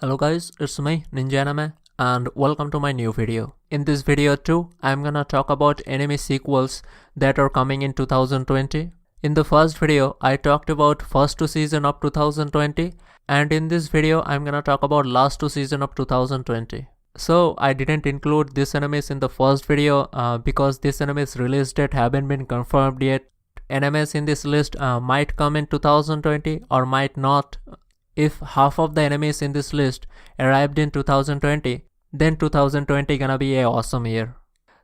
Hello guys, it's me Ninja Anime and welcome to my new video. In this video too, I'm gonna talk about anime sequels that are coming in 2020. In the first video, I talked about first two seasons of 2020 and in this video, I'm gonna talk about last two seasons of 2020. So I didn't include this animes in the first video because this anime's release date haven't been confirmed yet. Animes in this list might come in 2020 or might not. If half of the enemies in this list arrived in 2020, then 2020 gonna be a awesome year.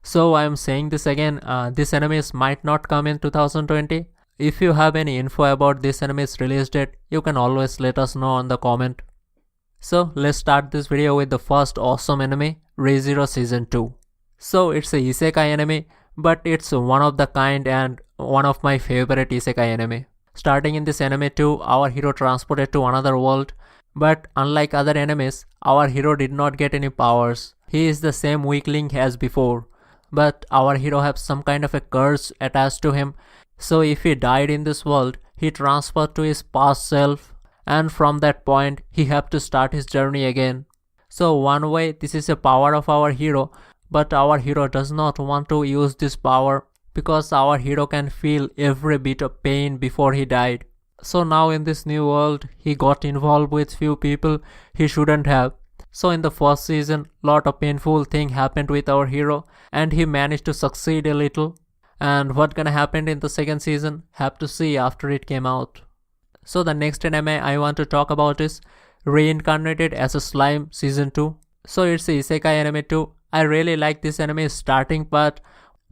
So I am saying this again, these enemies might not come in 2020. If you have any info about this enemy's release date, you can always let us know on the comment. So let's start this video with the first awesome anime, Re:Zero Season 2. So it's a isekai anime, but it's one of the kind and one of my favorite isekai anime. Starting in this anime too, our hero transported to another world, but unlike other animes, our hero did not get any powers. He is the same weakling as before, but our hero has some kind of a curse attached to him, so if he died in this world, he transferred to his past self, and from that point, he have to start his journey again. So one way, this is a power of our hero, but our hero does not want to use this power, because our hero can feel every bit of pain before he died. So now in this new world, he got involved with few people he shouldn't have. So in the first season, lot of painful thing happened with our hero and he managed to succeed a little. And what gonna happen in the second season, have to see after it came out. So the next anime I want to talk about is Reincarnated as a Slime Season 2. So it's a isekai anime too. I really like this anime's starting part,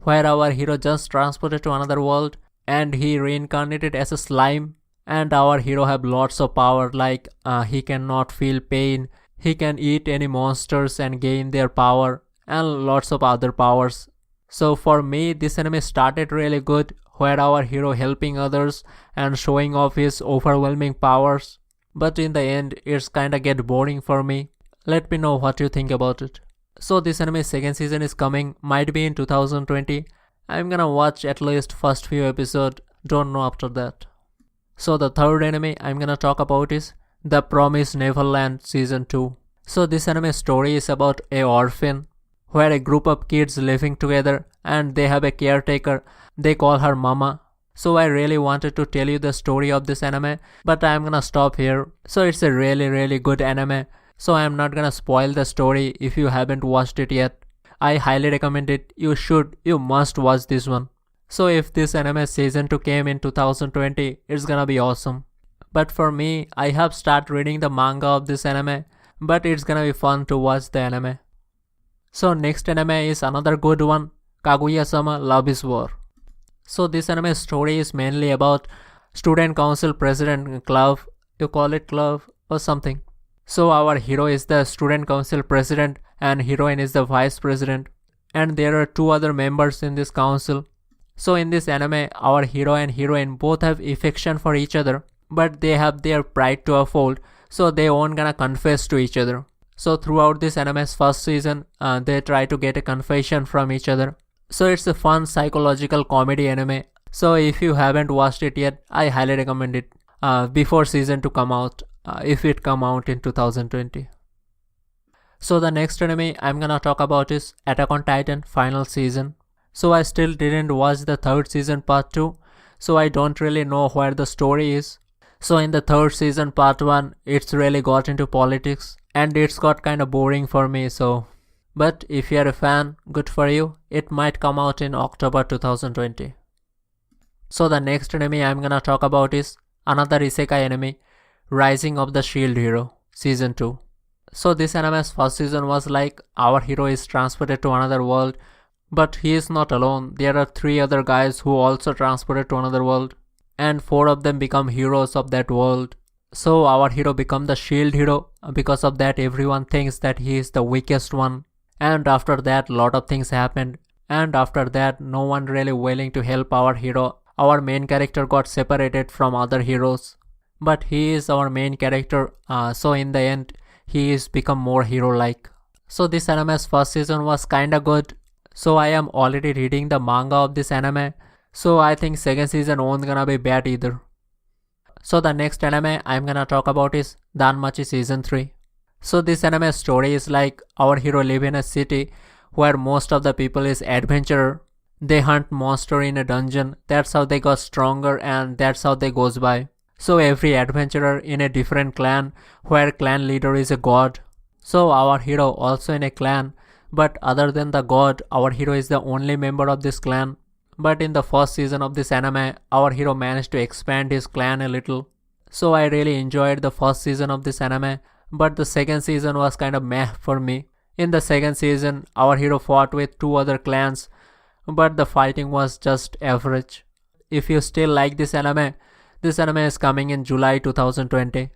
where our hero just transported to another world and he reincarnated as a slime, and our hero have lots of power like he cannot feel pain, he can eat any monsters and gain their power, and lots of other powers. So for me, this anime started really good, where our hero helping others and showing off his overwhelming powers, but in the end it's kinda get boring for me. Let me know what you think about it. So this anime's second season is coming, might be in 2020. I'm gonna watch at least first few episodes, don't know after that. So the third anime I'm gonna talk about is The Promised Neverland Season 2. So this anime story is about a orphan, where a group of kids living together and they have a caretaker, they call her Mama. So I really wanted to tell you the story of this anime, but I'm gonna stop here. So it's a really good anime. So I am not gonna spoil the story if you haven't watched it yet. I highly recommend it. You must watch this one. So if this anime season 2 came in 2020, it's gonna be awesome. But for me, I have started reading the manga of this anime, but it's gonna be fun to watch the anime. So next anime is another good one, Kaguya-sama Love is War. So this anime story is mainly about student council president club, you call it club or something. So our hero is the student council president and heroine is the vice president, and there are two other members in this council. So in this anime, our hero and heroine both have affection for each other, but they have their pride to uphold, so they won't gonna confess to each other. So throughout this anime's first season, they try to get a confession from each other. So it's a fun psychological comedy anime. So if you haven't watched it yet, I highly recommend it before season 2 come out. If it come out in 2020. So the next anime I'm gonna talk about is Attack on Titan final season. So I still didn't watch the third season part 2, so I don't really know where the story is. So in the third season part 1, it's really got into politics and it's got kinda boring for me, so. But if you're a fan, good for you. It might come out in October 2020. So the next anime I'm gonna talk about is another isekai anime, Rising of the Shield Hero Season 2. So this anime's first season was like our hero is transported to another world, but he is not alone. There are 3 other guys who also transported to another world, and 4 of them become heroes of that world. So our hero become the shield hero. Because of that, everyone thinks that he is the weakest one, and after that lot of things happened, and after that no one really willing to help our hero. Our main character got separated from other heroes, but he is our main character, so in the end he is become more hero like. So this anime's first season was kinda good, so I am already reading the manga of this anime, so I think second season won't gonna be bad either. So the next anime I'm gonna talk about is Danmachi Season 3. So this anime story is like our hero live in a city where most of the people is adventurer. They hunt monster in a dungeon. That's how they got stronger and that's how they goes by. So every adventurer in a different clan where clan leader is a god. So our hero also in a clan, but other than the god, our hero is the only member of this clan. But in the first season of this anime, our hero managed to expand his clan a little. So I really enjoyed the first season of this anime, but the second season was kind of meh for me. In the second season, our hero fought with two other clans, but the fighting was just average. If you still like this anime is coming in July 2020.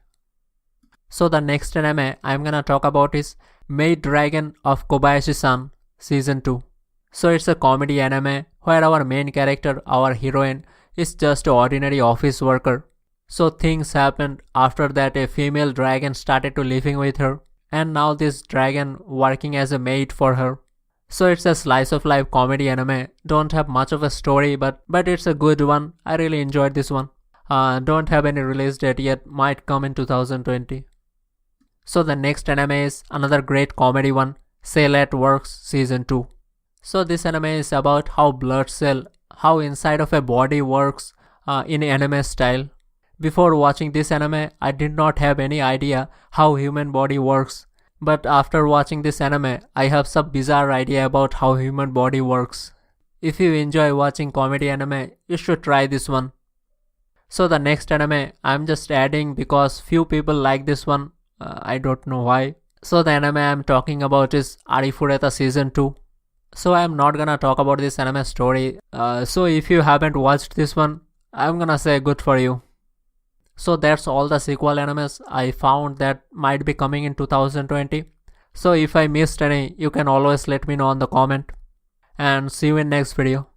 So the next anime I'm gonna talk about is Maid Dragon of Kobayashi-san Season 2. So it's a comedy anime where our main character, our heroine, is just an ordinary office worker. So things happened after that a female dragon started to living with her, and now this dragon working as a maid for her. So it's a slice of life comedy anime. Don't have much of a story, but it's a good one. I really enjoyed this one. Don't have any release date yet, might come in 2020. So the next anime is another great comedy one, Cell at Works Season 2. So this anime is about how blood cell, how inside of a body works in anime style. Before watching this anime, I did not have any idea how human body works. But after watching this anime, I have some bizarre idea about how human body works. If you enjoy watching comedy anime, you should try this one. So the next anime I'm just adding because few people like this one. I don't know why. So the anime I'm talking about is Arifureta Season 2. So I'm not gonna talk about this anime story. So if you haven't watched this one, I'm gonna say good for you. So that's all the sequel animes I found that might be coming in 2020. So if I missed any, you can always let me know on the comment. And see you in next video.